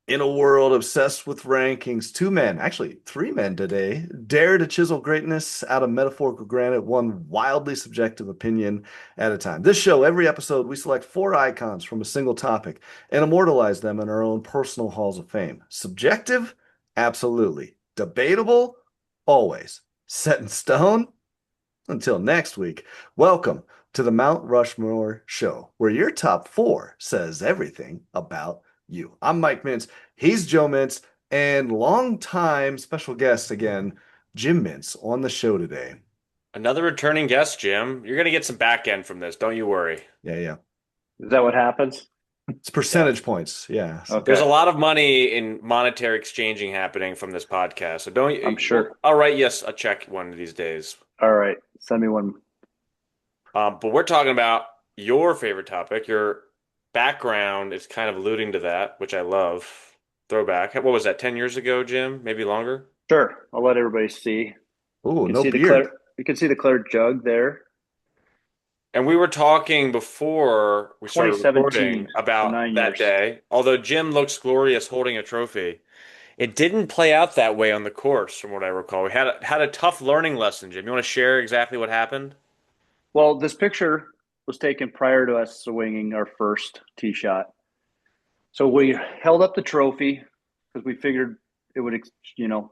In a world obsessed with rankings, two men, actually three men today, dare to chisel greatness out of metaphorical granite, one wildly subjective opinion at a time. This show, every episode, we select four icons from a single topic and immortalize them in our own personal halls of fame. Subjective? Absolutely. Debatable? Always. Set in stone? Until next week, welcome to the Mount Rushmore Show, where your top four says everything about you. I'm Mike Mintz. He's Joe Mintz, and longtime special guest again, Jim Mintz, on the show today. Another returning guest, Jim. You're going to get some back end from this. Don't you worry. Yeah, yeah. Is that what happens? It's Yeah. percentage points. Yeah. So There's a Okay, lot of money in monetary exchanging happening from this podcast. So don't I'm you? sure. I'll write yes a check one of these days. All right, send me one. But we're talking about your favorite topic. Your background is kind of alluding to that, which I love. Throwback. What was that, 10 years ago, Jim? Maybe longer? Sure, I'll let everybody see. You ooh, can no see the beard. clear. You can see the clear jug there. And we were talking before we started recording 2017, so about nine that years. day. Although Jim looks glorious holding a trophy, it didn't play out that way on the course, from what I recall. We had a tough learning lesson, Jim. You want to share exactly what happened? Well, this picture was taken prior to us swinging our first tee shot. So we held up the trophy because we figured it would,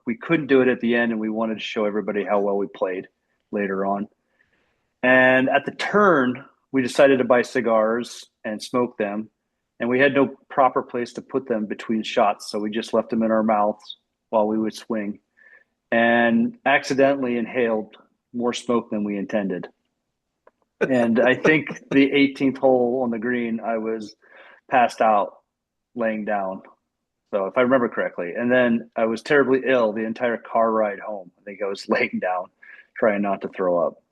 we couldn't do it at the end, and we wanted to show everybody how well we played later on. And at the turn, we decided to buy cigars and smoke them. And we had no proper place to put them between shots. So we just left them in our mouths while we would swing and accidentally inhaled more smoke than we intended. And I think the 18th hole on the green, I was passed out laying down. So if I remember correctly, and then I was terribly ill the entire car ride home. I think I was laying down, trying not to throw up.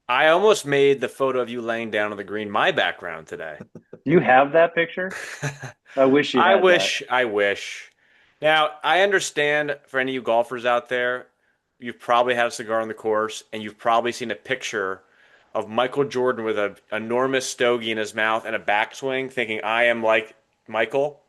I almost made the photo of you laying down on the green my background today. Do you have that picture? I wish you I had that. wish, I wish. Now, I understand for any of you golfers out there, you've probably had a cigar on the course and you've probably seen a picture of Michael Jordan with an enormous stogie in his mouth and a backswing, thinking, I am like Michael.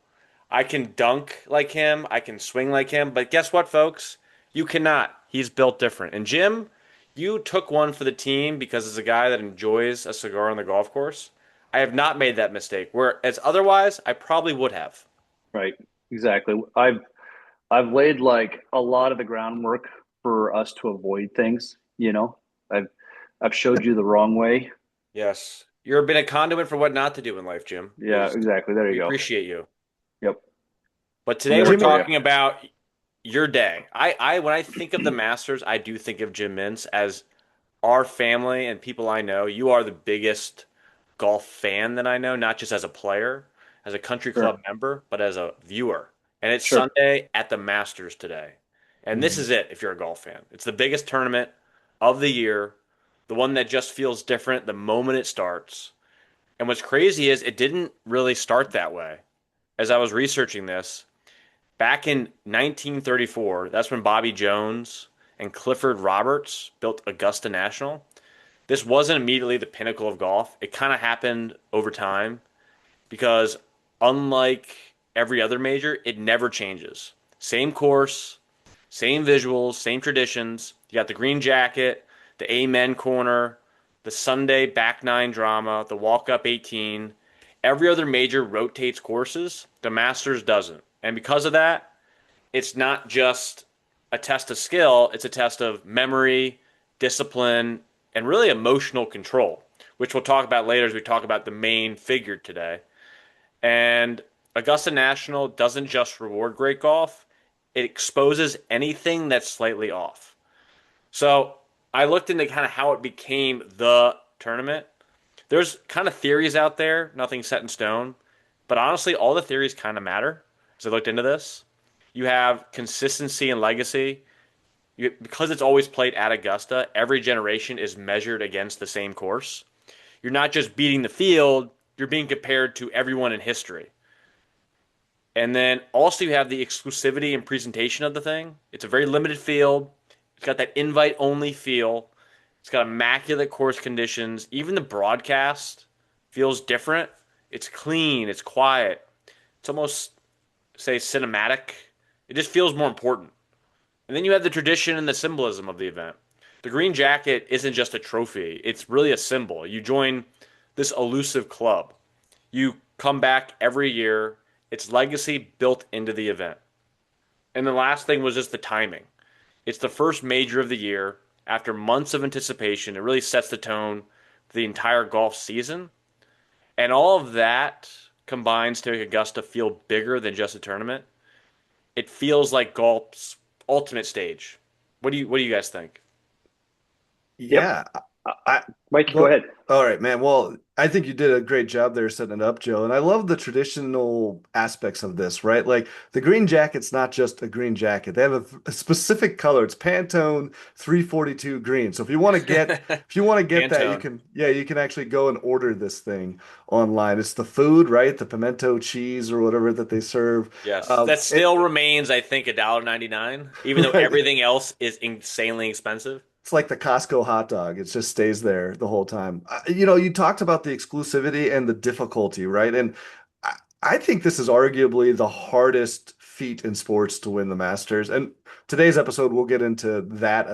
I can dunk like him, I can swing like him, but guess what, folks? You cannot. He's built different. And Jim, you took one for the team because as a guy that enjoys a cigar on the golf course, I have not made that mistake. Whereas otherwise, I probably would have. Right. Exactly. I've laid like a lot of the groundwork for us to avoid things, I've I've showed you the wrong way. Yes. You've been a conduit for what not to do in life, Jim. Yeah, exactly. There We you go. appreciate you. Yep. But I'm today there we're for Jimmy, you. talking about your day. I when I think of the Masters, I do think of Jim Mintz as our family and people I know. You are the biggest golf fan that I know, not just as a player, as a country club Sure. member, but as a viewer. And it's Sure. Sunday at the Masters today. And this Mhm. is it if you're a golf fan. It's the biggest tournament of the year, the one that just feels different the moment it starts. And what's crazy is it didn't really start that way. As I was researching this, back in 1934, that's when Bobby Jones and Clifford Roberts built Augusta National. This wasn't immediately the pinnacle of golf. It kind of happened over time because, unlike every other major, it never changes. Same course, same visuals, same traditions. You got the green jacket, the Amen corner, the Sunday back nine drama, the walk up 18. Every other major rotates courses. The Masters doesn't. And because of that, it's not just a test of skill, it's a test of memory, discipline, and really emotional control, which we'll talk about later as we talk about the main figure today. And Augusta National doesn't just reward great golf, it exposes anything that's slightly off. So I looked into kind of how it became the tournament. There's kind of theories out there, nothing set in stone, but honestly, all the theories kind of matter. As I looked into this, you have consistency and legacy. Because it's always played at Augusta, every generation is measured against the same course. You're not just beating the field, you're being compared to everyone in history. And then also you have the exclusivity and presentation of the thing. It's a very limited field. It's got that invite only feel. It's got immaculate course conditions. Even the broadcast feels different. It's clean, it's quiet. It's almost say, cinematic. It just feels more important. And then you have the tradition and the symbolism of the event. The green jacket isn't just a trophy, it's really a symbol. You join this elusive club. You come back every year. It's legacy built into the event. And the last thing was just the timing. It's the first major of the year. After months of anticipation, it really sets the tone for the entire golf season. And all of that combines to make Augusta feel bigger than just a tournament. It feels like golf's ultimate stage. What do you guys think? Yep. Yeah. Uh, I Mike, go go. ahead. All right, man. Well, I think you did a great job there setting it up, Joe. And I love the traditional aspects of this, right? Like the green jacket's not just a green jacket. They have a specific color. It's Pantone 342 green. So if you want to get that, Pantone. you can actually go and order this thing online. It's the food, right? The pimento cheese or whatever that they serve. Yes. That It still remains, I think, $1.99, even though right. everything else is insanely expensive. It's like the Costco hot dog. It just stays there the whole time. You talked about the exclusivity and the difficulty, right? And I think this is arguably the hardest feat in sports to win the Masters. And today's episode, we'll get into that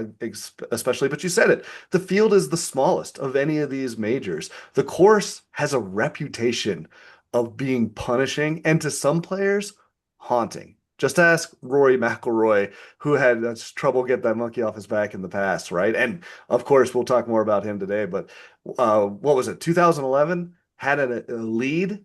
especially. But you said it. The field is the smallest of any of these majors. The course has a reputation of being punishing and to some players, haunting. Just ask Rory McIlroy who had trouble get that monkey off his back in the past, right? And of course, we'll talk more about him today. But what was it? 2011 had a lead,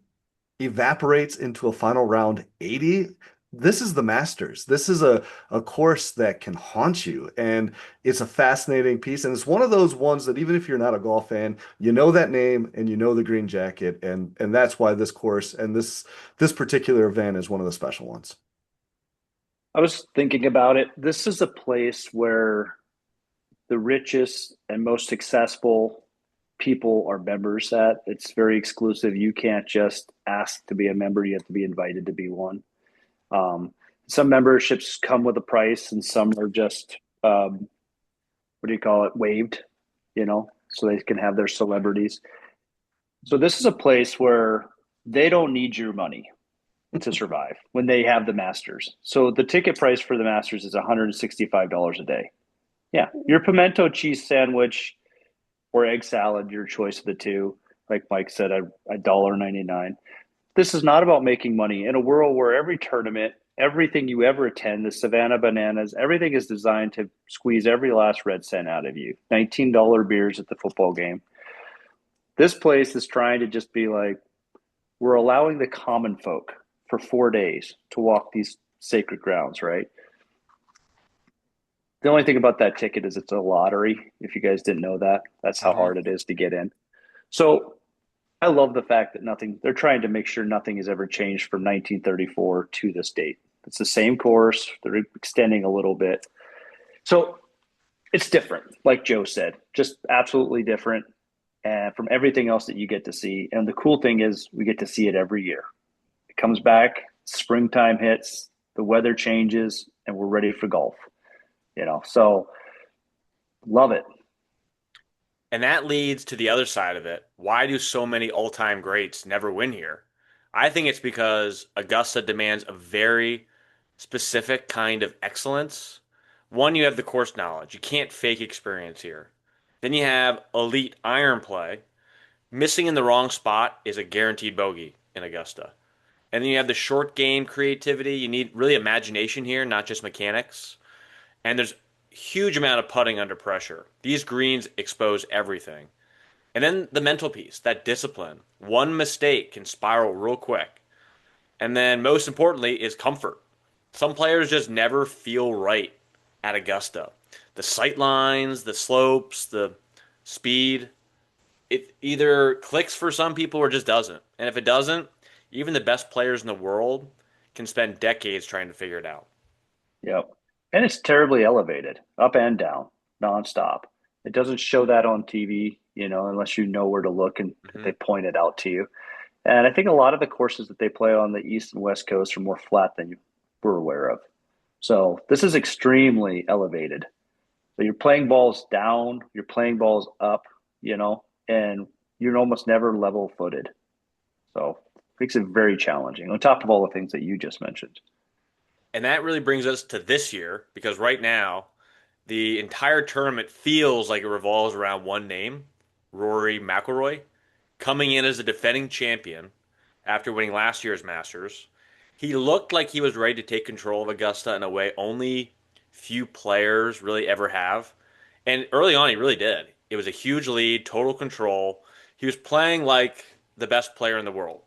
evaporates into a final round 80. This is the Masters. This is a course that can haunt you, and it's a fascinating piece. And it's one of those ones that even if you're not a golf fan, you know that name and you know the green jacket, and that's why this course and this particular event is one of the special ones. I was thinking about it. This is a place where the richest and most successful people are members at. It's very exclusive. You can't just ask to be a member, you have to be invited to be one. Um, some memberships come with a price, and some are just, what do you call it, waived, so they can have their celebrities. So this is a place where they don't need your money to survive when they have the Masters. So the ticket price for the Masters is $165 a day. Yeah, your pimento cheese sandwich or egg salad, your choice of the two. Like Mike said, $1.99. This is not about making money in a world where every tournament, everything you ever attend, the Savannah Bananas, everything is designed to squeeze every last red cent out of you. $19 beers at the football game. This place is trying to just be like, we're allowing the common folk for 4 days to walk these sacred grounds, right? The only thing about that ticket is it's a lottery. If you guys didn't know that, that's how Hmm. hard it is to get in. So I love the fact that they're trying to make sure nothing has ever changed from 1934 to this date. It's the same course. They're extending a little bit. So it's different, like Joe said, just absolutely different from everything else that you get to see. And the cool thing is we get to see it every year. It comes back, springtime hits, the weather changes, and we're ready for golf. So love it. And that leads to the other side of it. Why do so many all-time greats never win here? I think it's because Augusta demands a very specific kind of excellence. One, you have the course knowledge. You can't fake experience here. Then you have elite iron play. Missing in the wrong spot is a guaranteed bogey in Augusta. And then you have the short game creativity. You need really imagination here, not just mechanics. And there's huge amount of putting under pressure. These greens expose everything. And then the mental piece, that discipline. One mistake can spiral real quick. And then most importantly is comfort. Some players just never feel right at Augusta. The sight lines, the slopes, the speed, it either clicks for some people or just doesn't. And if it doesn't, even the best players in the world can spend decades trying to figure it out. Yep. And it's terribly elevated, up and down, nonstop. It doesn't show that on TV, unless you know where to look and Hmm. they point it out to you. And I think a lot of the courses that they play on the East and West Coast are more flat than you were aware of. So this is extremely elevated. So you're playing balls down, you're playing balls up, and you're almost never level footed. So it makes it very challenging on top of all the things that you just mentioned. And that really brings us to this year because right now, the entire tournament feels like it revolves around one name, Rory McIlroy, coming in as a defending champion after winning last year's Masters. He looked like he was ready to take control of Augusta in a way only few players really ever have. And early on, he really did. It was a huge lead, total control. He was playing like the best player in the world.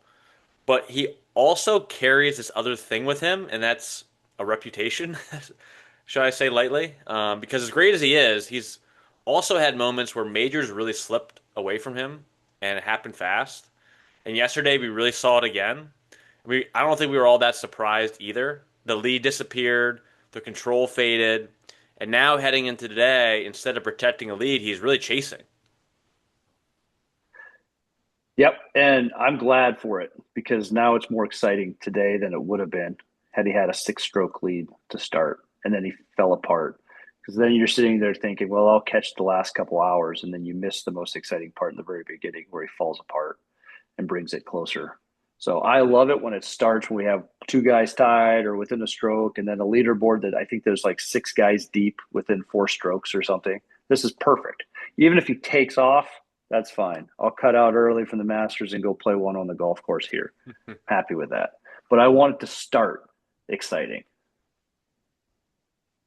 But he also carries this other thing with him, and that's a reputation, should I say lightly? Because as great as he is, he's also had moments where majors really slipped away from him, and it happened fast. And yesterday, we really saw it again. I don't think we were all that surprised either. The lead disappeared, the control faded, and now heading into today, instead of protecting a lead, he's really chasing. Yep, and I'm glad for it because now it's more exciting today than it would have been had he had a six-stroke lead to start, and then he fell apart. Because then you're sitting there thinking, well, I'll catch the last couple hours, and then you miss the most exciting part in the very beginning where he falls apart and brings it closer. So I love it when it starts when we have two guys tied or within a stroke, and then a leaderboard that I think there's like six guys deep within four strokes or something. This is perfect. Even if he takes off, that's fine. I'll cut out early from the Masters and go play one on the golf course here. Happy with that. But I want it to start exciting.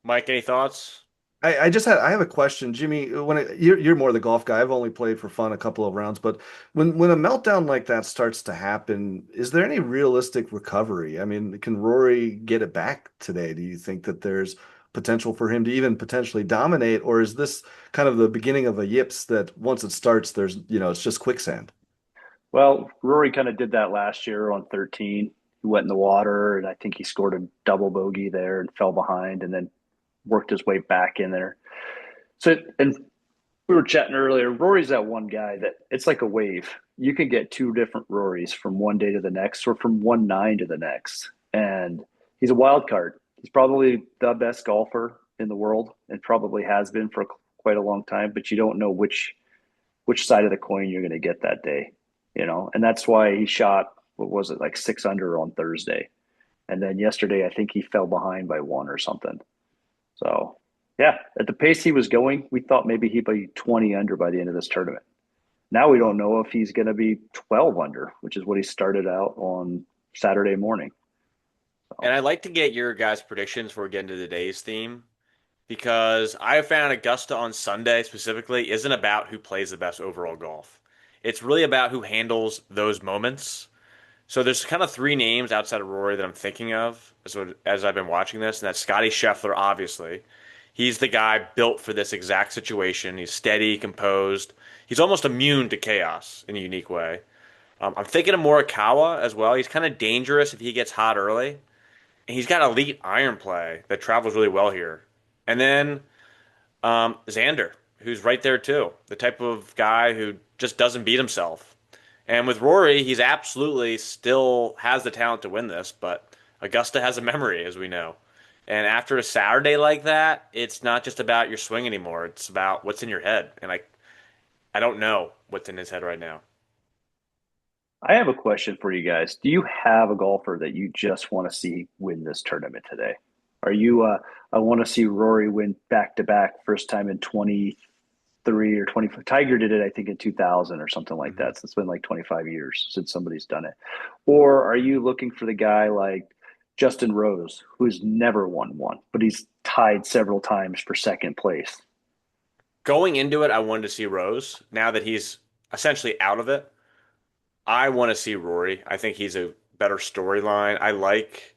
Mike, any thoughts? I have a question, Jimmy. You're more the golf guy. I've only played for fun a couple of rounds, but when a meltdown like that starts to happen, is there any realistic recovery? I mean, can Rory get it back today? Do you think that there's potential for him to even potentially dominate, or is this kind of the beginning of a yips that once it starts, it's just quicksand? Well, Rory kind of did that last year on 13. He went in the water, and I think he scored a double bogey there and fell behind and then worked his way back in there. So, and we were chatting earlier. Rory's that one guy that it's like a wave. You can get two different Rorys from one day to the next, or from 1-9 to the next. And he's a wild card. He's probably the best golfer in the world, and probably has been for quite a long time. But you don't know which side of the coin you're going to get that day, And that's why he shot what was it like 6 under on Thursday, and then yesterday I think he fell behind by one or something. So, yeah, at the pace he was going, we thought maybe he'd be 20 under by the end of this tournament. Now we don't know if he's going to be 12 under, which is what he started out on Saturday morning. And So, I'd like to get your guys' predictions before we get into today's theme because I have found Augusta on Sunday specifically isn't about who plays the best overall golf. It's really about who handles those moments. So there's kind of three names outside of Rory that I'm thinking of as I've been watching this, and that's Scotty Scheffler, obviously. He's the guy built for this exact situation. He's steady, composed. He's almost immune to chaos in a unique way. I'm thinking of Morikawa as well. He's kind of dangerous if he gets hot early. And he's got elite iron play that travels really well here. And then Xander, who's right there too, the type of guy who just doesn't beat himself. And with Rory, he's absolutely still has the talent to win this, but Augusta has a memory, as we know. And after a Saturday like that, it's not just about your swing anymore. It's about what's in your head. And I don't know what's in his head right now. I have a question for you guys. Do you have a golfer that you just want to see win this tournament today? Are you, I want to see Rory win back to back, first time in 23 or 25. Tiger did it, I think, in 2000 or something like Mhm. that. So it's been like 25 years since somebody's done it. Or are you looking for the guy like Justin Rose, who's never won one, but he's tied several times for second place? Going into it, I wanted to see Rose. Now that he's essentially out of it, I want to see Rory. I think he's a better storyline. I like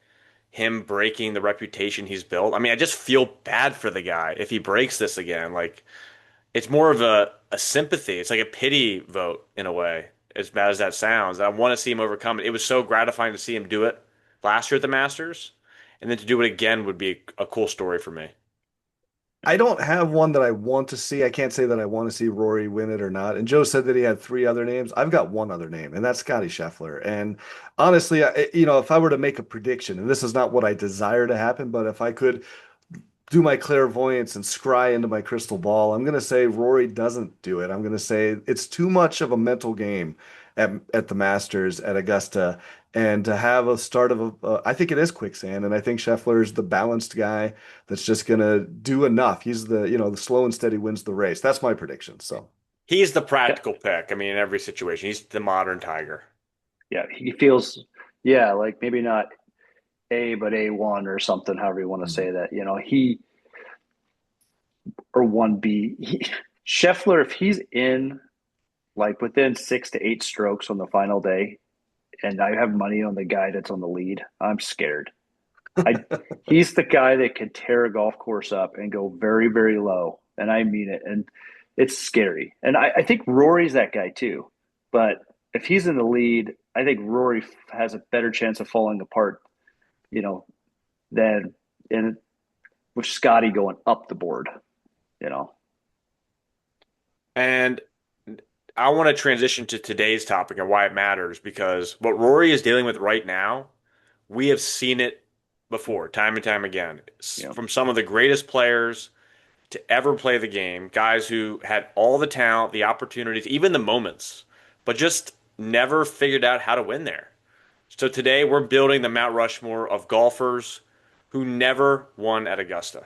him breaking the reputation he's built. I mean, I just feel bad for the guy if he breaks this again. Like, it's more of a sympathy. It's like a pity vote in a way, as bad as that sounds. I want to see him overcome it. It was so gratifying to see him do it last year at the Masters, and then to do it again would be a cool story for me. I don't have one that I want to see. I can't say that I want to see Rory win it or not. And Joe said that he had three other names. I've got one other name, and that's Scotty Scheffler. And honestly, if I were to make a prediction, and this is not what I desire to happen, but if I could do my clairvoyance and scry into my crystal ball, I'm going to say Rory doesn't do it. I'm going to say it's too much of a mental game. at the Masters at Augusta, and to have a start of I think it is quicksand, and I think Scheffler is the balanced guy that's just gonna do enough. He's the slow and steady wins the race. That's my prediction. So He's the Yeah, practical pick. I mean, in every situation, he's the modern Tiger. yeah, he feels, yeah, like maybe not A, but A1 or something, however you want to say that. He or 1B. Scheffler, if he's in like within 6 to 8 strokes on the final day, and I have money on the guy that's on the lead, I'm scared. I He's the guy that could tear a golf course up and go very, very low. And I mean it. And it's scary. And I think Rory's that guy too. But if he's in the lead, I think Rory has a better chance of falling apart, you know, than in with Scotty going up the board, you know. And I want to transition to today's topic and why it matters because what Rory is dealing with right now, we have seen it before, time and time again, Yeah. from some of the greatest players to ever play the game, guys who had all the talent, the opportunities, even the moments, but just never figured out how to win there. So today we're building the Mount Rushmore of golfers who never won at Augusta.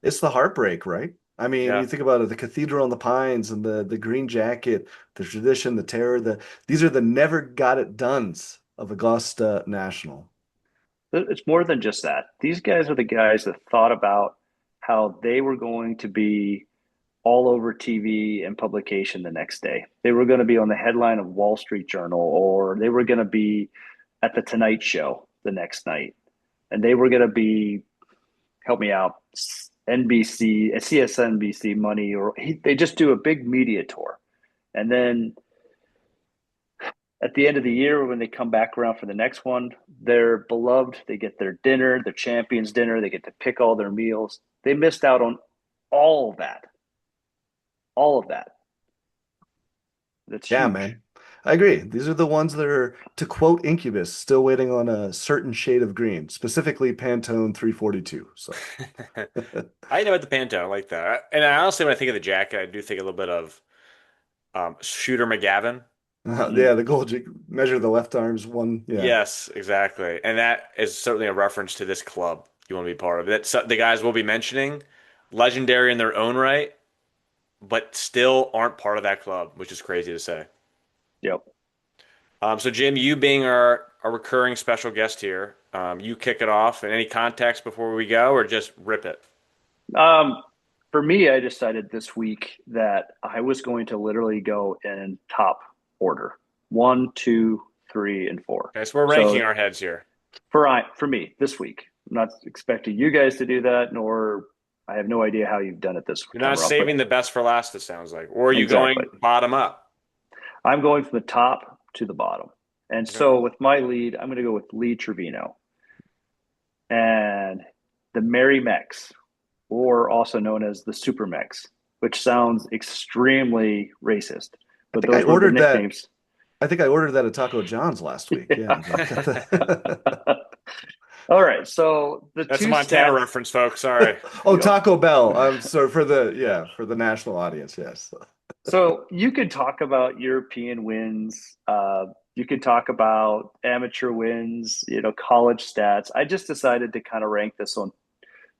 it's the heartbreak, right? I mean, Yeah. you think about it, the Cathedral on the Pines and the green jacket, the tradition, the terror, these are the never got it dones of Augusta National. It's more than just that. These guys are the guys that thought about how they were going to be all over TV and publication the next day. They were going to be on the headline of Wall Street Journal, or they were going to be at the Tonight Show the next night. And they were going to be, help me out, NBC, CSNBC money, or they just do a big media tour. And then at the end of the year, when they come back around for the next one, they're beloved. They get their dinner, their champions dinner. They get to pick all their meals. They missed out on all of that. All of that. That's Yeah, huge. man. I agree. These are the ones that are, to quote Incubus, still waiting on a certain shade of green, specifically Pantone 342. So, I know at the Pantone, I like that. And I honestly, when I think of the jacket, I do think a little bit of Shooter McGavin. Mm-hmm. yeah, the goal measure the left arms one. Yeah. Yes, exactly. And that is certainly a reference to this club you want to be part of. That the guys we'll be mentioning, legendary in their own right, but still aren't part of that club, which is crazy to say. Yep. So Jim, you being our recurring special guest here, you kick it off. And any context before we go, or just rip it? Um, for me, I decided this week that I was going to literally go in top order: one, two, three, and four. Okay, so we're ranking So our heads here. for me this week, I'm not expecting you guys to do that, nor I have no idea how you've done it this You're time not around. But saving the best for last, it sounds like. Or are you exactly, going bottom up? I'm going from the top to the bottom. And Okay. so with my lead, I'm going to go with Lee Trevino and the Merry Mex, or also known as the Super Mex, which sounds extremely racist, I but think I those were the ordered that. nicknames. I think I ordered that at Taco John's last week. Yeah. All right, so the That's a two Montana stats. reference, folks. Sorry. Oh, Yep. Taco Bell. I'm sorry for the national audience. Yes. So you could talk about European wins. You could talk about amateur wins, college stats. I just decided to kind of rank this on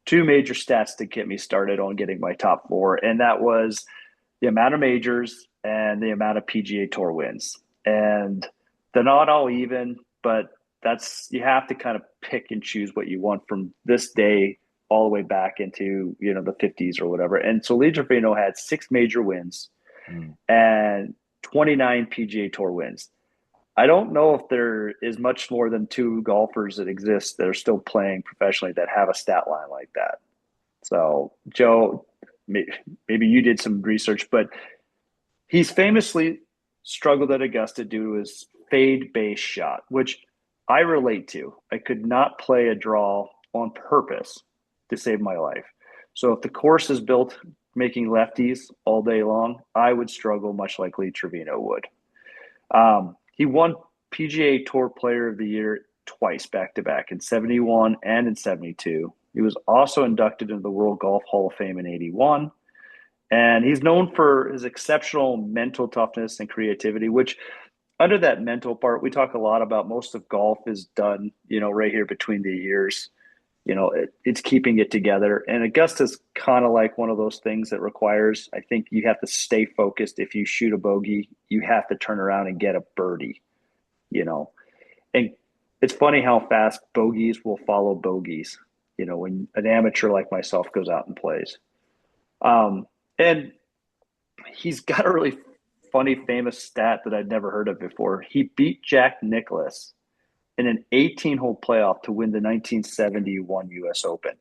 two major stats to get me started on getting my top four, and that was the amount of majors and the amount of PGA Tour wins. And they're not all even, but you have to kind of pick and choose what you want from this day all the way back into the 50s or whatever. And so Lee Trevino had 6 major wins Mm. and 29 PGA Tour wins. I don't know if there is much more than two golfers that exist that are still playing professionally that have a stat line like that. So, Joe, maybe you did some research, but he's famously struggled at Augusta due to his fade base shot, which I relate to. I could not play a draw on purpose to save my life. So if the course is built making lefties all day long, I would struggle much like Lee Trevino would. He won PGA Tour Player of the Year twice back to back in 71 and in 72. He was also inducted into the World Golf Hall of Fame in 81. And he's known for his exceptional mental toughness and creativity, which under that mental part, we talk a lot about most of golf is done, right here between the years. It's keeping it together. And Augusta's kind of like one of those things that requires, I think you have to stay focused. If you shoot a bogey, you have to turn around and get a birdie, you know. And it's funny how fast bogeys will follow bogeys, when an amateur like myself goes out and plays. And he's got a really funny, famous stat that I'd never heard of before. He beat Jack Nicklaus in an 18-hole playoff to win the 1971 U.S. Open.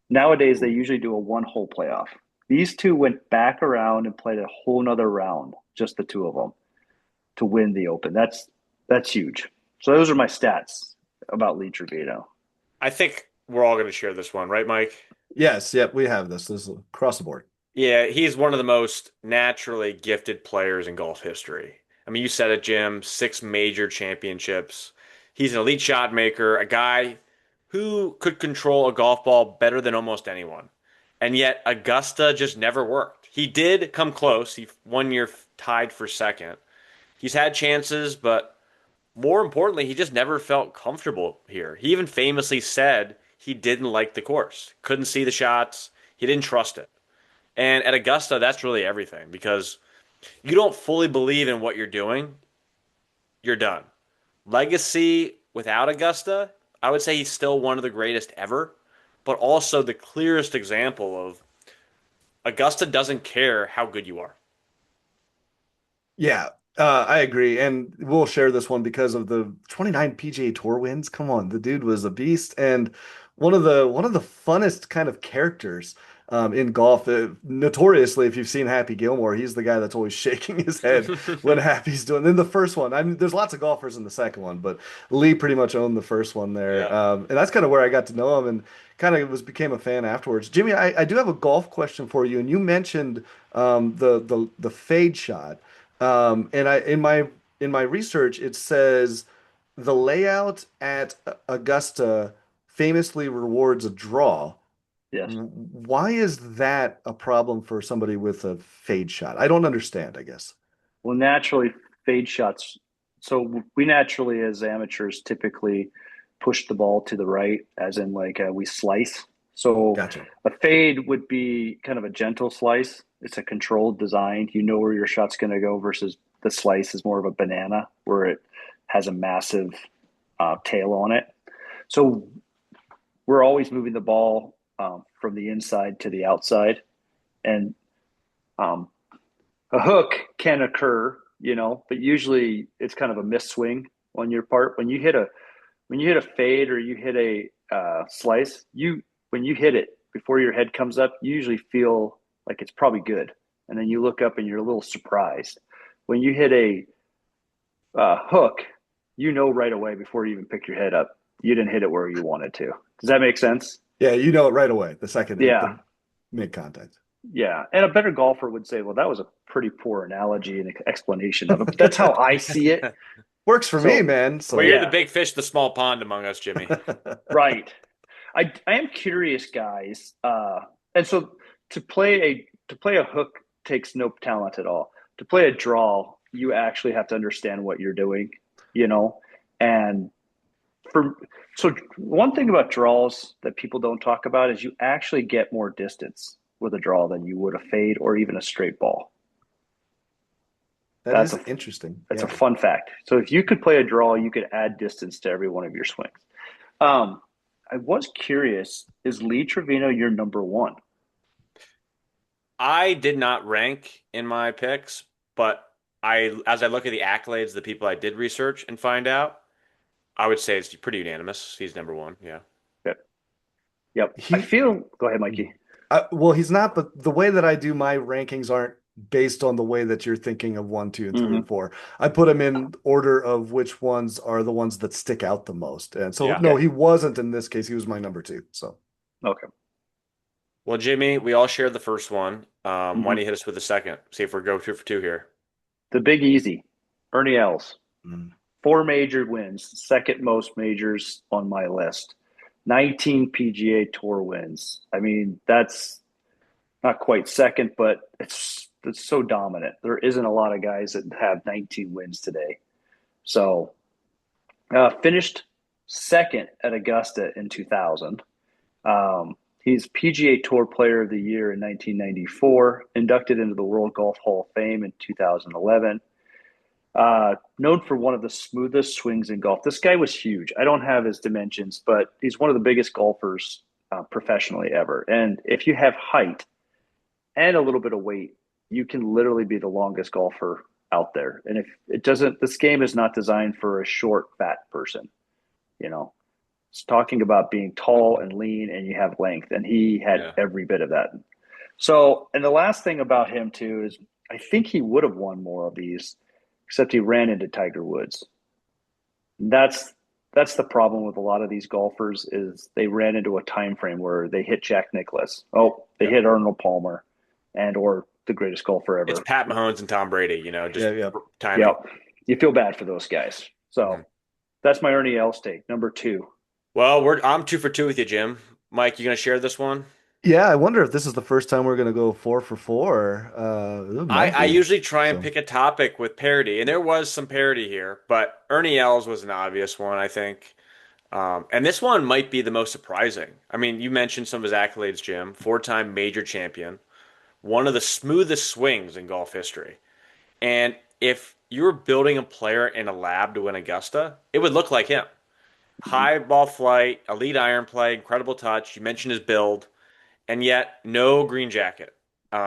Nowadays, they usually do a one-hole playoff. These two went back around and played a whole nother round, just the two of them, to win the Open. That's huge. So those are my stats about Lee Trevino. I think we're all going to share this one, right, Mike? Yes, yep, we have this. This is across the board. Yeah, he's one of the most naturally gifted players in golf history. I mean, you said it, Jim, 6 major championships. He's an elite shot maker, a guy who could control a golf ball better than almost anyone. And yet Augusta just never worked. He did come close. He 1 year tied for second. He's had chances, but more importantly, he just never felt comfortable here. He even famously said he didn't like the course, couldn't see the shots, he didn't trust it. And at Augusta, that's really everything because you don't fully believe in what you're doing, you're done. Legacy without Augusta, I would say he's still one of the greatest ever, but also the clearest example of Augusta doesn't care how good you are. Yeah, I agree. And we'll share this one because of the 29 PGA Tour wins. Come on, the dude was a beast and one of the funnest kind of characters in golf. Notoriously, if you've seen Happy Gilmore, he's the guy that's always shaking his head when Happy's doing. Then the first one, I mean, there's lots of golfers in the second one, but Lee pretty much owned the first one there. Yeah. And that's kind of where I got to know him and kind of became a fan afterwards. Jimmy, I do have a golf question for you, and you mentioned the fade shot. And in my research, it says the layout at Augusta famously rewards a draw. Yes. Why is that a problem for somebody with a fade shot? I don't understand, I guess. Well, naturally, fade shots. So we naturally, as amateurs, typically push the ball to the right, as in like we slice. So Gotcha. a fade would be kind of a gentle slice. It's a controlled design. You know where your shot's going to go versus the slice is more of a banana where it has a massive tail on it. So we're always moving the ball from the inside to the outside. And a hook can occur, but usually it's kind of a missed swing on your part. When you hit a fade or you hit a slice, when you hit it before your head comes up, you usually feel like it's probably good, and then you look up and you're a little surprised. When you hit a hook, right away before you even pick your head up, you didn't hit it where you wanted to. Does that make sense? Yeah, you know it right away the second Yeah. they make contact. Yeah, and a better golfer would say, "Well, that was a pretty poor analogy and explanation of it." But that's how I see it. Works for me, man. So Well, you're yeah. the big fish, the small pond among us, Jimmy. Right. I am curious, guys. And so to play a hook takes no talent at all. To play a draw, you actually have to understand what you're doing, And so one thing about draws that people don't talk about is you actually get more distance with a draw than you would a fade or even a straight ball. That's interesting. That's Yeah. a fun fact. So if you could play a draw, you could add distance to every one of your swings. I was curious, is Lee Trevino your number one? I did not rank in my picks, but as I look at the accolades, the people I did research and find out, I would say it's pretty unanimous. He's number one. Yeah. Yep. Go ahead, Mikey. Well, he's not, but the way that I do my rankings aren't based on the way that you're thinking of 1, 2, and 3, and 4. I put them in order of which ones are the ones that stick out the most. And so, Yeah. no, he wasn't in this case. He was my number 2. So, Okay. Well, Jimmy, we all shared the first one. Why don't you hit us with the second? See if we go 2 for 2 here. The Big Easy, Ernie Els. Mm. 4 major wins, second most majors on my list. 19 PGA Tour wins. I mean, that's not quite second, but it's so dominant. There isn't a lot of guys that have 19 wins today. So finished second at Augusta in 2000. He's PGA Tour Player of the Year in 1994, inducted into the World Golf Hall of Fame in 2011. Known for one of the smoothest swings in golf. This guy was huge. I don't have his dimensions, but he's one of the biggest golfers professionally ever. And if you have height and a little bit of weight, you can literally be the longest golfer out there. And if it doesn't, this game is not designed for a short, fat person. You know, it's talking about being tall and lean and you have length. And he had Yeah. every bit of that. So, and the last thing about him too is I think he would have won more of these, except he ran into Tiger Woods. That's the problem with a lot of these golfers is they ran into a time frame where they hit Jack Nicklaus. Oh, they Yeah. hit Arnold Palmer and or the greatest golfer It's ever. Pat Mahomes and Tom Brady, just Yeah, yeah. timing. Yep. You feel bad for those guys. So that's my Ernie Els take, number two. Well, I'm 2 for 2 with you, Jim. Mike, you gonna share this one? Yeah, I wonder if this is the first time we're gonna go 4 for 4. It might I be. usually try and So pick a topic with parody, and there was some parody here, but Ernie Els was an obvious one, I think. And this one might be the most surprising. I mean, you mentioned some of his accolades, Jim. Four-time major champion, one of the smoothest swings in golf history. And if you were building a player in a lab to win Augusta, it would look like him. Mhm. High ball flight, elite iron play, incredible touch. You mentioned his build, and yet no green jacket.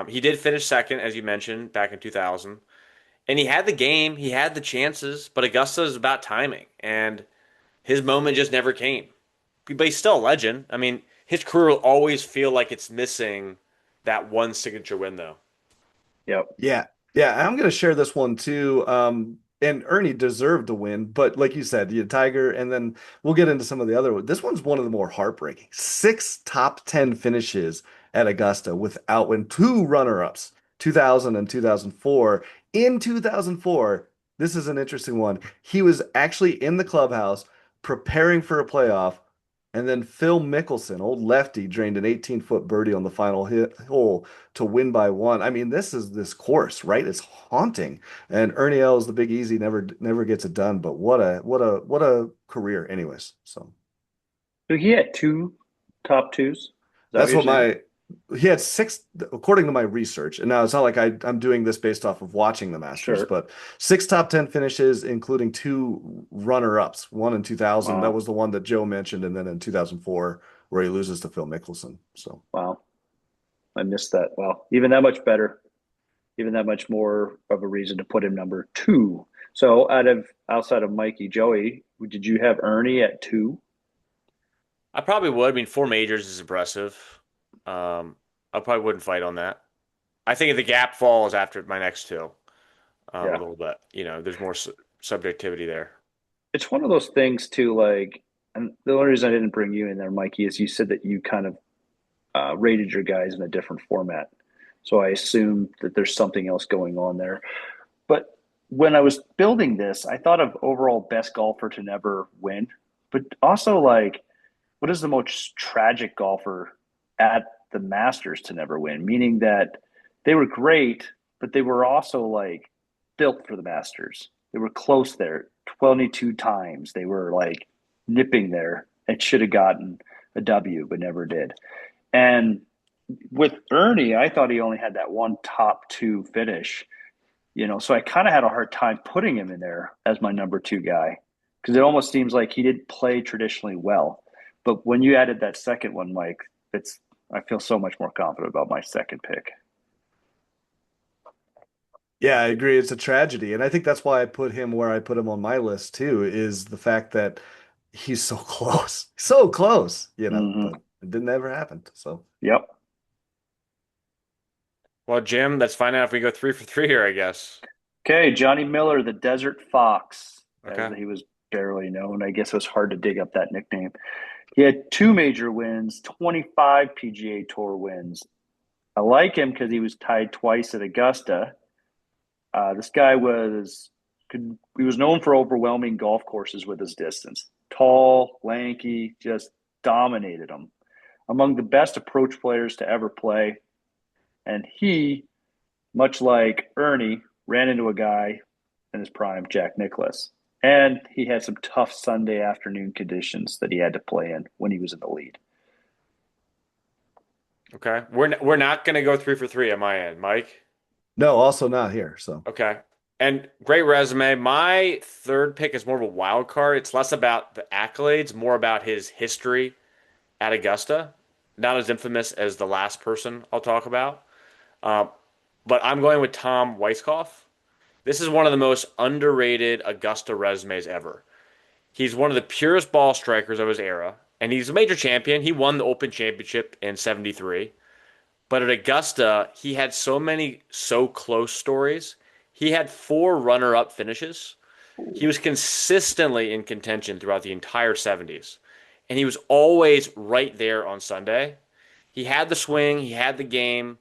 He did finish second, as you mentioned, back in 2000. And he had the game, he had the chances, but Augusta is about timing. And his moment just never came. But he's still a legend. I mean, his career will always feel like it's missing that one signature win, though. Yep. yeah, yeah, I'm gonna share this one too. And Ernie deserved to win, but like you said, you Tiger, and then we'll get into some of the other ones. This one's one of the more heartbreaking. Six top 10 finishes at Augusta without win, two runner-ups, 2000 and 2004. In 2004, this is an interesting one. He was actually in the clubhouse preparing for a playoff. And then Phil Mickelson, old lefty, drained an 18-foot birdie on the final hole to win by one. I mean, this is this course, right? It's haunting. And Ernie Els, the Big Easy, never gets it done. But what a career, anyways. So So he had two top twos. Is that what that's you're what saying? my he had six, according to my research. And now it's not like I'm doing this based off of watching the Masters, Sure. but six top 10 finishes, including two runner-ups. One in 2000, that Wow. was the one that Joe mentioned, and then in 2004, where he loses to Phil Mickelson. So. Wow. I missed that. Well, even that much better. Even that much more of a reason to put him number two. So outside of Mikey, Joey, did you have Ernie at two? I probably would. I mean, four majors is impressive. I probably wouldn't fight on that. I think the gap falls after my next two a Yeah. little bit. There's more subjectivity there. It's one of those things too, like, and the only reason I didn't bring you in there, Mikey, is you said that you kind of rated your guys in a different format. So I assume that there's something else going on there. But when I was building this, I thought of overall best golfer to never win, but also like, what is the most tragic golfer at the Masters to never win? Meaning that they were great, but they were also like built for the Masters. They were close there 22 times. They were like nipping there and should have gotten a W, but never did. And with Ernie, I thought he only had that one top two finish, so I kind of had a hard time putting him in there as my number two guy because it almost seems like he did play traditionally well. But when you added that second one, Mike, I feel so much more confident about my second pick. Yeah, I agree. It's a tragedy. And I think that's why I put him where I put him on my list too, is the fact that he's so close. So close, Mm-hmm. but it didn't ever happen. So Yep. Well, Jim, let's find out if we go 3 for 3 here, I guess. Okay, Johnny Miller, the Desert Fox, as Okay. he was barely known. I guess it was hard to dig up that nickname. He had two major wins, 25 PGA Tour wins. I like him because he was tied twice at Augusta. This guy he was known for overwhelming golf courses with his distance. Tall, lanky, just dominated them. Among the best approach players to ever play. And he, much like Ernie, ran into a guy in his prime, Jack Nicklaus. And he had some tough Sunday afternoon conditions that he had to play in when he was in the lead. Okay. We're not going to go 3 for 3 on my end, Mike. No, also not here. So Okay. And great resume. My third pick is more of a wild card. It's less about the accolades, more about his history at Augusta. Not as infamous as the last person I'll talk about. Um, but I'm going with Tom Weiskopf. This is one of the most underrated Augusta resumes ever. He's one of the purest ball strikers of his era, and he's a major champion. He won the Open Championship in '73. But at Augusta, he had so many so close stories. He had 4 runner-up finishes. He was consistently in contention throughout the entire '70s, and he was always right there on Sunday. He had the swing, he had the game,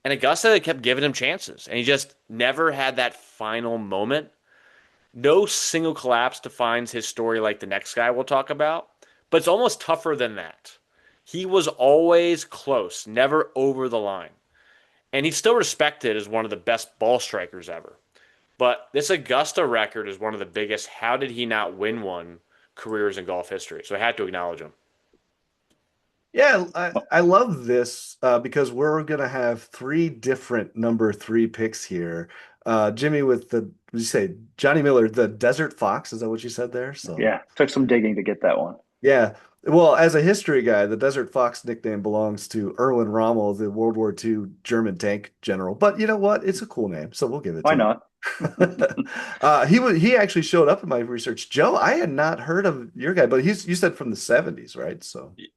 and Augusta kept giving him chances, and he just never had that final moment. No single collapse defines his story like the next guy we'll talk about, but it's almost tougher than that. He was always close, never over the line. And he's still respected as one of the best ball strikers ever. But this Augusta record is one of the biggest how did he not win one careers in golf history. So I had to acknowledge him. yeah, I love this because we're gonna have three different number three picks here. Jimmy with the, what did you say, Johnny Miller, the Desert Fox, is that what you said there? So Yeah, took some digging to get that one. yeah. Well, as a history guy, the Desert Fox nickname belongs to Erwin Rommel, the World War II German tank general. But you know what? It's a cool name, so we'll give it Why to him. not? He actually showed up in my research. Joe, I had not heard of your guy, but you said from the 70s, right?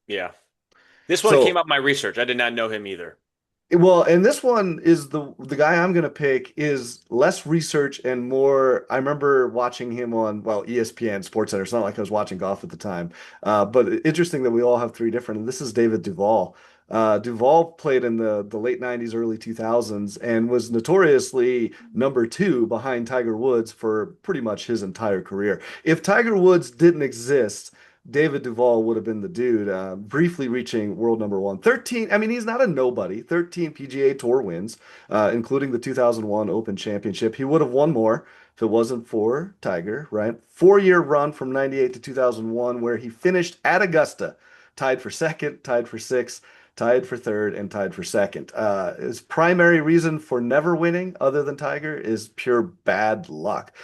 Yeah. This one came So up in my research. I did not know him either. well, and this one is the guy I'm gonna pick is less research and more. I remember watching him on, well, ESPN Sports Center. It's not like I was watching golf at the time, but interesting that we all have three different. And this is David Duval. Duval played in the late 90s, early 2000s, and was notoriously number two behind Tiger Woods for pretty much his entire career. If Tiger Woods didn't exist, David Duval would have been the dude, briefly reaching world number one. 13, I mean, he's not a nobody. 13 PGA Tour wins, including the 2001 Open Championship. He would have won more if it wasn't for Tiger, right? 4-year run from 98 to 2001, where he finished at Augusta, tied for second, tied for sixth, tied for third, and tied for second. His primary reason for never winning, other than Tiger, is pure bad luck.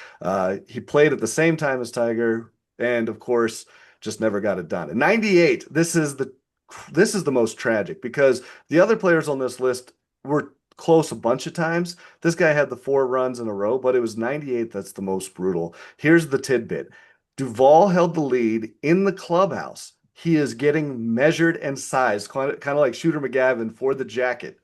He played at the same time as Tiger, and of course, just never got it done. In 98, this is the most tragic because the other players on this list were close a bunch of times. This guy had the 4 runs in a row, but it was 98 that's the most brutal. Here's the tidbit. Duval held the lead in the clubhouse. He is getting measured and sized, kind of like Shooter McGavin for the jacket.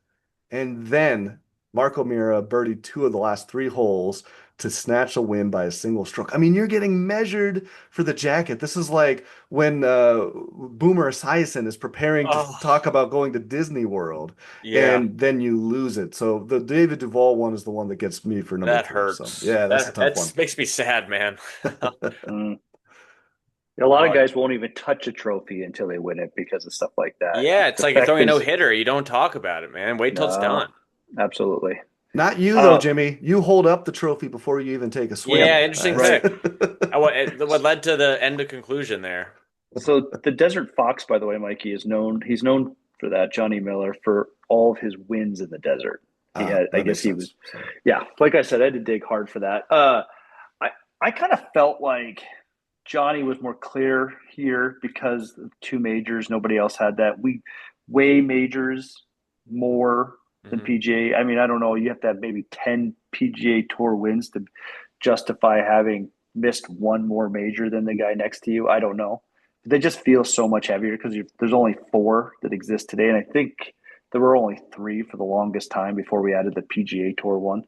And then Marco Mira birdied 2 of the last 3 holes to snatch a win by a single stroke. I mean, you're getting measured for the jacket. This is like when Boomer Esiason is preparing to Oh, talk about going to Disney World, yeah. and then you lose it. So the David Duval one is the one that gets me for number That three. So hurts. yeah, that's a tough one. Makes me sad, man. Mm. A lot of Oh, guys won't even touch a trophy until they win it because of stuff like that. yeah, it's The like you're fact throwing a no is, hitter. You don't talk about it, man. Wait till it's no, done. absolutely. Not you though, Uh, Jimmy. You hold up the trophy before you even take a swing. Yeah, yep, interesting right. pick. What led to the end of conclusion there? So the Desert Fox, by the way, Mikey, is known. He's known for that. Johnny Miller for all of his wins in the desert. He had, I That guess makes he sense. was, So. yeah. Like I said, I had to dig hard for that. I I kind of felt like Johnny was more clear here because of 2 majors. Nobody else had that. We weigh majors more than Hmm. PGA. I mean, I don't know. You have to have maybe 10 PGA Tour wins to justify having missed one more major than the guy next to you. I don't know. They just feel so much heavier because there's only 4 that exist today. And I think there were only 3 for the longest time before we added the PGA Tour one.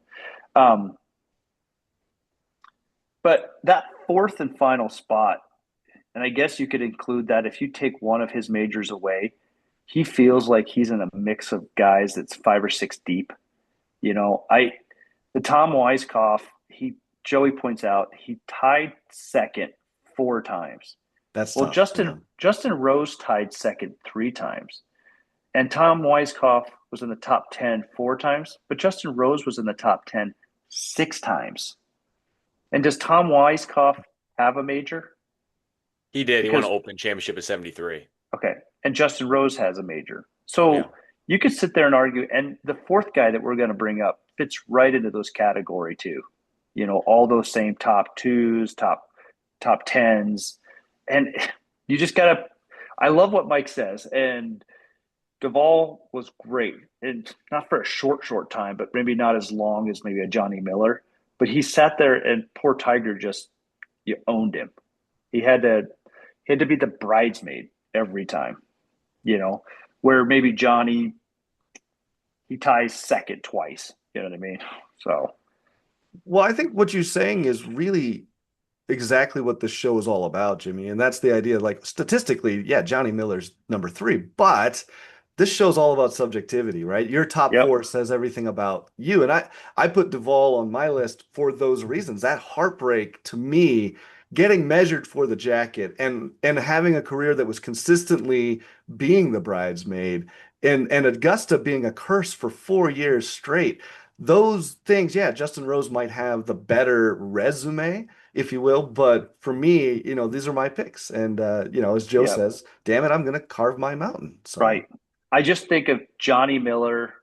Um, but that fourth and final spot, and I guess you could include that if you take one of his majors away, he feels like he's in a mix of guys that's 5 or 6 deep. You know, the Tom Weiskopf, Joey points out he tied second 4 times. That's Well, tough. Yeah. Justin Rose tied second 3 times, and Tom Weiskopf was in the top 10 4 times, but Justin Rose was in the top 10 6 times. And does Tom Weiskopf have a major? He did. He won Because an Open Championship at 73. okay, and Justin Rose has a major. Yeah. So you could sit there and argue, and the fourth guy that we're going to bring up fits right into those category too. All those same top twos, top tens, and you just gotta. I love what Mike says, and Duvall was great, and not for a short time, but maybe not as long as maybe a Johnny Miller. But he sat there, and poor Tiger just you owned him. He had to be the bridesmaid every time, where maybe Johnny he ties second twice. You know what I mean? So Well, I think what you're saying is really exactly what this show is all about, Jimmy. And that's the idea. Like statistically, yeah, Johnny Miller's number three, but this show's all about subjectivity, right? Your top yep, four says everything about you. And I put Duvall on my list for those reasons. That heartbreak to me, getting measured for the jacket and having a career that was consistently being the bridesmaid and Augusta being a curse for 4 years straight. Those things, yeah, Justin Rose might have the better resume, if you will. But for me, these are my picks. And, as Joe yep, says, damn it, I'm going to carve my mountain. So, right. I just think of Johnny Miller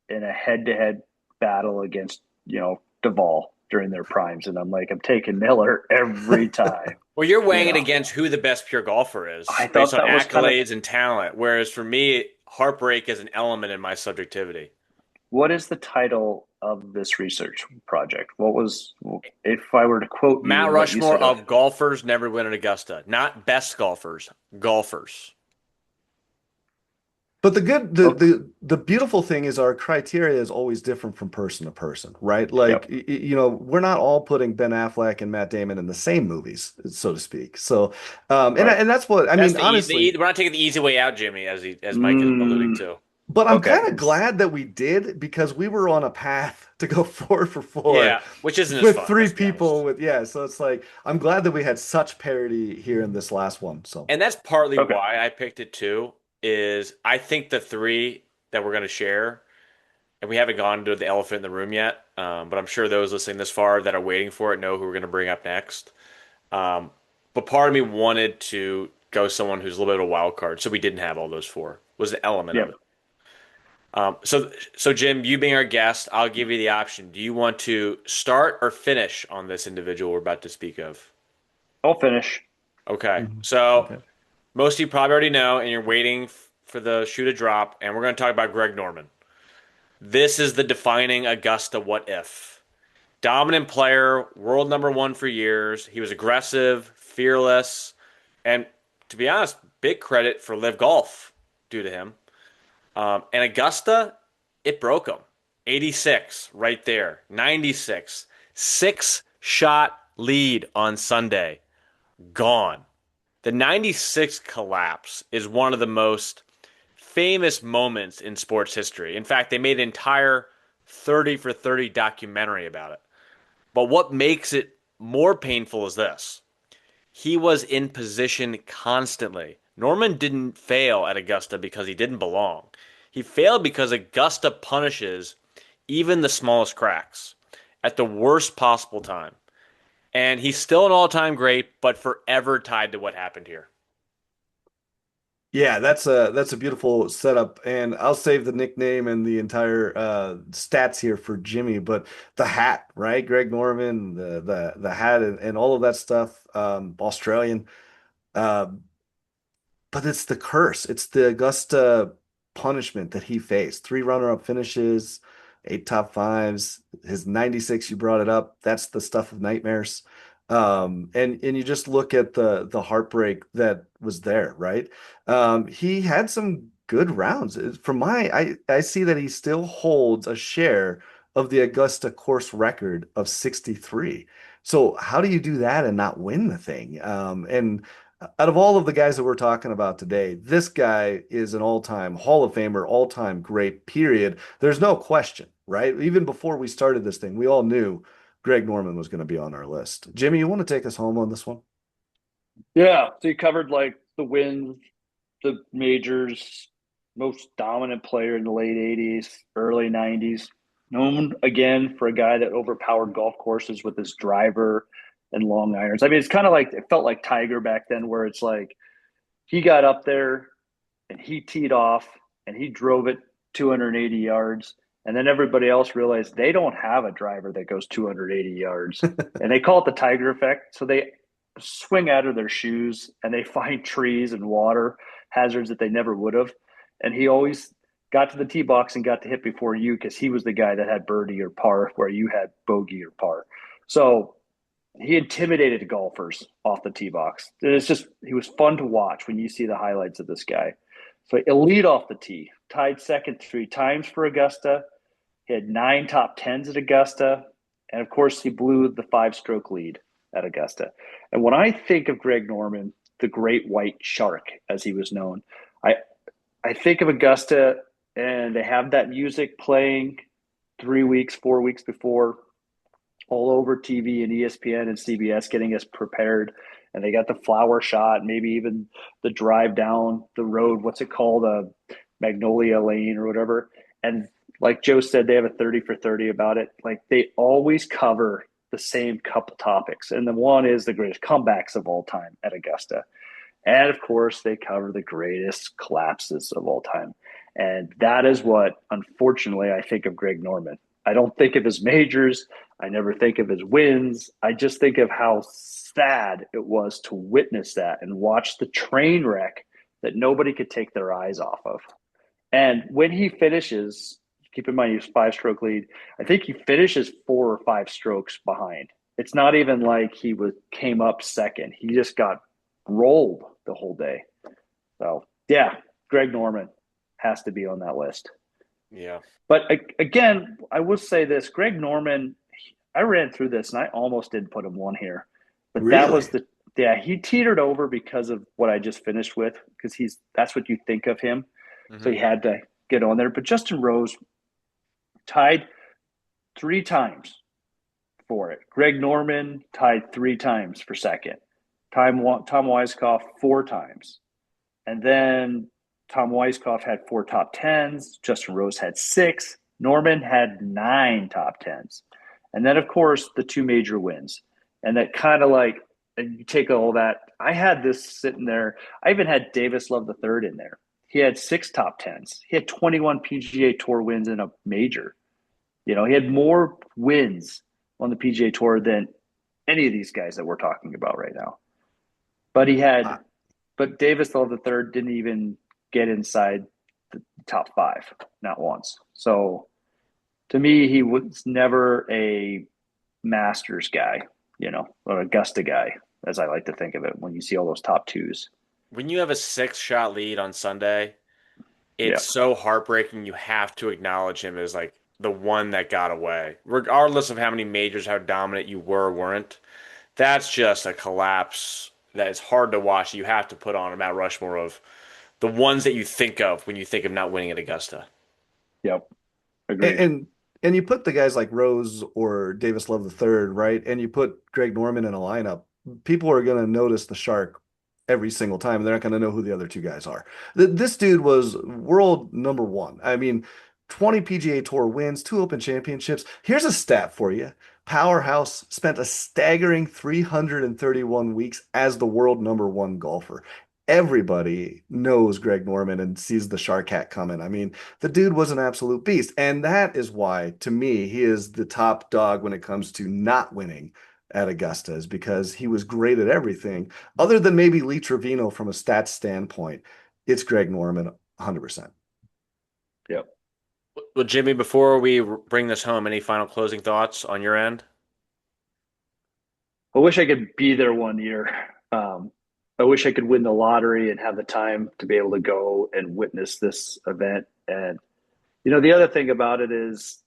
in a head-to-head battle against Duvall during their primes, and I'm like, I'm taking Miller every time. Well, you're You weighing it know, against who the best pure golfer is I based thought on that was kind of accolades and talent. Whereas for me, heartbreak is an element in my subjectivity. what is the title of this research project? What was if I were to quote you Mount in what you Rushmore said? of golfers never win at Augusta. Not best golfers, golfers. but the good, Okay, the beautiful thing is our criteria is always different from person to person, right? yep, Like, we're not all putting Ben Affleck and Matt Damon in the same movies, so to speak. So, right. and that's what I That's mean, the easy. honestly. We're not taking the easy way out, Jimmy, as Mike is alluding Mm, to. But I'm okay, kind of glad that we did because we were on a path to go 4 for 4 Yeah, which isn't as with fun. three Let's be people honest. with, yeah. So it's like, I'm glad that we had such parity here in this last one. So, And that's partly okay, why I picked it too. Is I think the three that we're going to share, and we haven't gone to the elephant in the room yet, but I'm sure those listening this far that are waiting for it know who we're going to bring up next. Um, but part of me wanted to go someone who's a little bit of a wild card, so we didn't have all those four. Was the element of yep. it. So Jim, you being our guest, I'll give you the option. Do you want to start or finish on this individual we're about to speak of? I'll finish. Okay. mhm. So Okay. most of you probably already know, and you're waiting for the shoe to drop, and we're going to talk about Greg Norman. This is the defining Augusta what if. Dominant player, world number one for years. He was aggressive, fearless, and to be honest, big credit for Live Golf due to him. And Augusta, it broke him. 86 right there. 96. 6-shot lead on Sunday. Gone. The 96 collapse is one of the most famous moments in sports history. In fact, they made an entire 30 for 30 documentary about it. But what makes it more painful is this. He was in position constantly. Norman didn't fail at Augusta because he didn't belong. He failed because Augusta punishes even the smallest cracks at the worst possible time. And he's still an all-time great, but forever tied to what happened here. Yeah, that's a beautiful setup, and I'll save the nickname and the entire stats here for Jimmy. But the hat, right? Greg Norman, the hat, and all of that stuff. Australian. Uh, But it's the curse. It's the Augusta punishment that he faced. Three runner-up finishes, eight top fives. His 96, you brought it up. That's the stuff of nightmares. And you just look at the heartbreak that was there, right? He had some good rounds. From I see that he still holds a share of the Augusta course record of 63. So how do you do that and not win the thing? And out of all of the guys that we're talking about today, this guy is an all-time Hall of Famer, all-time great, period. There's no question, right? Even before we started this thing, we all knew Greg Norman was going to be on our list. Jimmy, you want to take us home on this one? Yeah. So you covered like the wins, the majors. most dominant player in the late 80s, early 90s. Known again for a guy that overpowered golf courses with his driver and long irons. I mean, it's kind of like it felt like Tiger back then, where it's like he got up there and he teed off and he drove it 280 yards. And then everybody else realized they don't have a driver that goes 280 yards. And they call it the Tiger effect. So they swing out of their shoes and they find trees and water hazards that they never would have. And he always got to the tee box and got to hit before you because he was the guy that had birdie or par where you had bogey or par. So he intimidated golfers off the tee box. It's just he was fun to watch when you see the highlights of this guy. So elite off the tee, tied second 3 times for Augusta. He had 9 top tens at Augusta, and of course he blew the 5-stroke lead at Augusta. And when I think of Greg Norman, the Great White Shark, as he was known, I I think of Augusta, and they have that music playing 3 weeks, 4 weeks before, all over TV and ESPN and CBS, getting us prepared. And they got the flower shot, maybe even the drive down the road. What's it called? Magnolia Lane or whatever. And like Joe said, they have a 30 for 30 about it. Like they always cover the same couple topics. And the one is the greatest comebacks of all time at Augusta. And of course, they cover the greatest collapses of all time. And that is what, unfortunately, I think of Greg Norman. I don't think of his majors. I never think of his wins. I just think of how sad it was to witness that and watch the train wreck that nobody could take their eyes off of. And when he finishes, keep in mind he was 5-stroke lead. I think he finishes 4 or 5 strokes behind. It's not even like he came up second. He just got rolled the whole day. So yeah, Greg Norman has to be on that list. Yeah. But again, I will say this: Greg Norman. I ran through this and I almost did put him one here, but that was Really? he teetered over because of what I just finished with, because that's what you think of him. So Mm-hmm. he had to get on there. But Justin Rose tied 3 times for it. Greg Norman tied 3 times for second. Tom Weiskopf 4 times. And then Tom Weiskopf had 4 top tens. Justin Rose had 6. Norman had 9 top tens. And then, of course, the 2 major wins. And that kind of like, and you take all that. I had this sitting there. I even had Davis Love III in there. He had 6 top tens. He had 21 PGA Tour wins in a major. He had more wins on the PGA Tour than any of these guys that we're talking about right now. But but Davis Love III didn't even get inside the top 5, not once. So to me, he was never a Masters guy, or Augusta guy, as I like to think of it when you see all those top twos. When you have a 6-shot lead on Sunday, Yeah. it's so heartbreaking. You have to acknowledge him as like the one that got away, regardless of how many majors, how dominant you were or weren't. That's just a collapse that is hard to watch. You have to put on a Mount Rushmore of the ones that you think of when you think of not winning at Augusta. Yep. And Agreed. and, and you put the guys like Rose or Davis Love III, right? And you put Greg Norman in a lineup. People are going to notice the shark every single time. They're not going to know who the other 2 guys are. This dude was world number 1. I mean, 20 PGA Tour wins, 2 Open Championships. Here's a stat for you. Powerhouse spent a staggering 331 weeks as the world number 1 golfer. Everybody knows Greg Norman and sees the shark hat coming. I mean, the dude was an absolute beast. And that is why, to me, he is the top dog when it comes to not winning at Augusta, is because he was great at everything. Other than maybe Lee Trevino from a stats standpoint, it's Greg Norman 100%. Yep. Well, Jimmy, before we bring this home, any final closing thoughts on your end? I wish I could be there one year. I wish I could win the lottery and have the time to be able to go and witness this event. And, the other thing about it is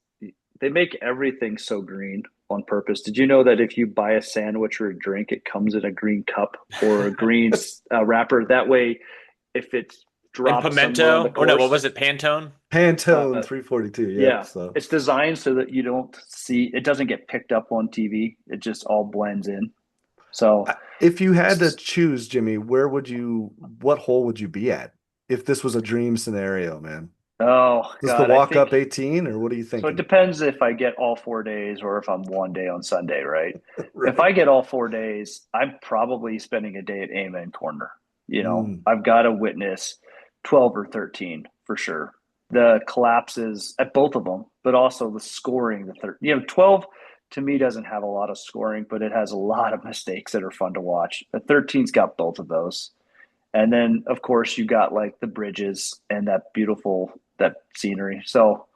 they make everything so green on purpose. Did you know that if you buy a sandwich or a drink, it comes in a green cup or a green wrapper? That way, if it And drops somewhere on the Pimento, or no, what course, was it? Pantone? Pantone uh, 342. Yep. yeah, So it's designed so that you don't see it, doesn't get picked up on TV. It just all blends in. So if you had to choose, Jimmy, what hole would you be at? if this was a dream scenario, man? Oh Just the God, I walk think up 18, or what are you so. It thinking? depends if I get all 4 days or if I'm one day on Sunday, right? If Right. I get all 4 days, I'm probably spending a day at Amen Corner. Mm. I've got to witness 12 or 13 for sure. The collapses at both of them, but also the scoring. 12 to me doesn't have a lot of scoring, but it has a lot of mistakes that are fun to watch. The 13's got both of those. And then, of course, you got like the bridges and that scenery. So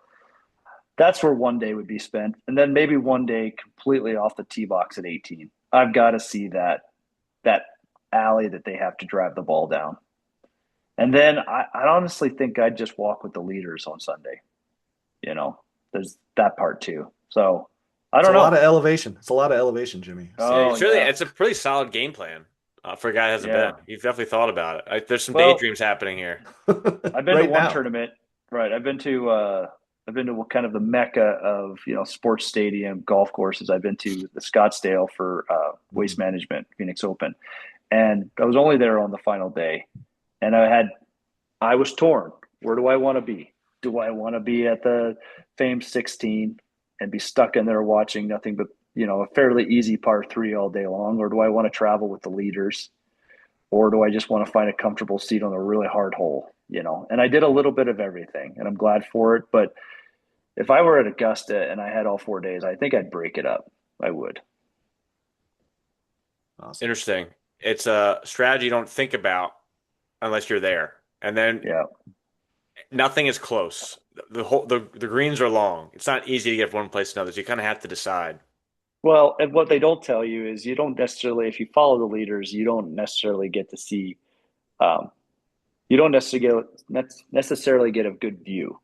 that's where one day would be spent. And then maybe one day completely off the tee box at 18. I've got to see that alley that they have to drive the ball down. And then I honestly think I'd just walk with the leaders on Sunday. You know, there's that part too. So I It's a don't lot of know. elevation. It's a lot of elevation, Jimmy. Yeah, Oh yeah. it's a pretty solid game plan for a guy that hasn't been. Yeah. You've definitely thought about it. There's some Well, daydreams happening here. I've been to Right one now. tournament. Right. I've been to kind of the mecca of, sports stadium golf courses. I've been to the Scottsdale for Waste Mm. Management Phoenix Open. And I was only there on the final day. And I was torn. Where do I want to be? Do I want to be at the famed 16 and be stuck in there watching nothing but, a fairly easy par three all day long? Or do I want to travel with the leaders? Or do I just want to find a comfortable seat on a really hard hole? And I did a little bit of everything and I'm glad for it. But if I were at Augusta and I had all 4 days, I think I'd break it up. I would. Awesome. Interesting. It's a strategy you don't think about unless you're there. And then Yeah. nothing is close. The greens are long. It's not easy to get from one place to another. So you kind of have to decide. Well, and what they don't tell you is you don't necessarily, if you follow the leaders, you don't necessarily get to see, um, you don't necessarily get a good view,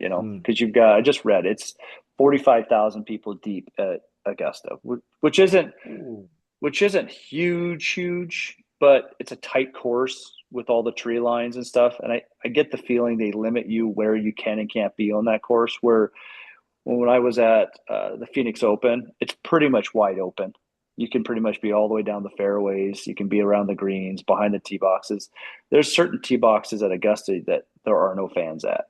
Mm. because I just read it's 45,000 people deep at Augusta, Ooh. which isn't huge, but it's a tight course with all the tree lines and stuff. And I get the feeling they limit you where you can and can't be on that course. Where when I was at the Phoenix Open, it's pretty much wide open. You can pretty much be all the way down the fairways. You can be around the greens, behind the tee boxes. There's certain tee boxes at Augusta that there are no fans at.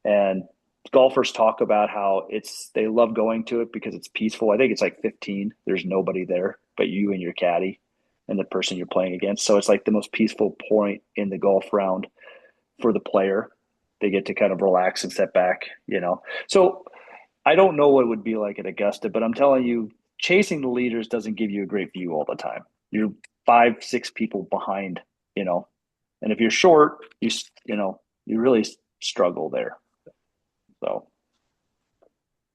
And golfers talk about how they love going to it because it's peaceful. I think it's like 15. There's nobody there but you and your caddy and the person you're playing against. So it's like the most peaceful point in the golf round for the player. They get to kind of relax and step back. So I don't know what it would be like at Augusta, but I'm telling you, chasing the leaders doesn't give you a great view all the time. You're 5, 6 people behind. And if you're short, you really struggle there. So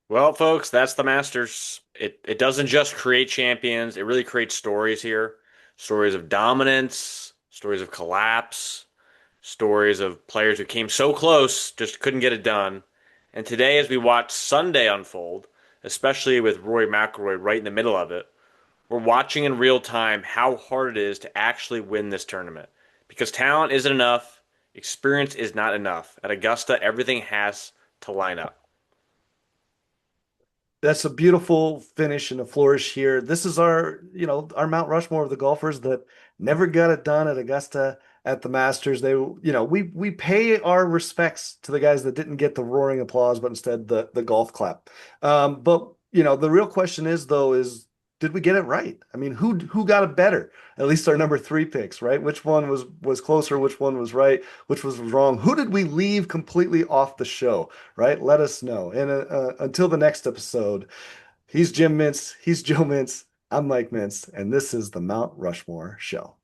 Well, folks, that's the Masters. It doesn't just create champions, it really creates stories here. Stories of dominance, stories of collapse, stories of players who came so close, just couldn't get it done. And today, as we watch Sunday unfold, especially with Rory McIlroy right in the middle of it, we're watching in real time how hard it is to actually win this tournament. Because talent isn't enough, experience is not enough. At Augusta, everything has to line up. That's a beautiful finish and a flourish here. This is our Mount Rushmore of the golfers that never got it done at Augusta at the Masters. We pay our respects to the guys that didn't get the roaring applause, but instead the golf clap. But the real question is though, did we get it right? I mean, who got it better? At least our number three picks, right? Which one was closer? Which one was right? Which was wrong? Who did we leave completely off the show? Right? Let us know. And until the next episode, he's Jim Mintz, he's Joe Mintz, I'm Mike Mintz, and this is the Mount Rushmore Show.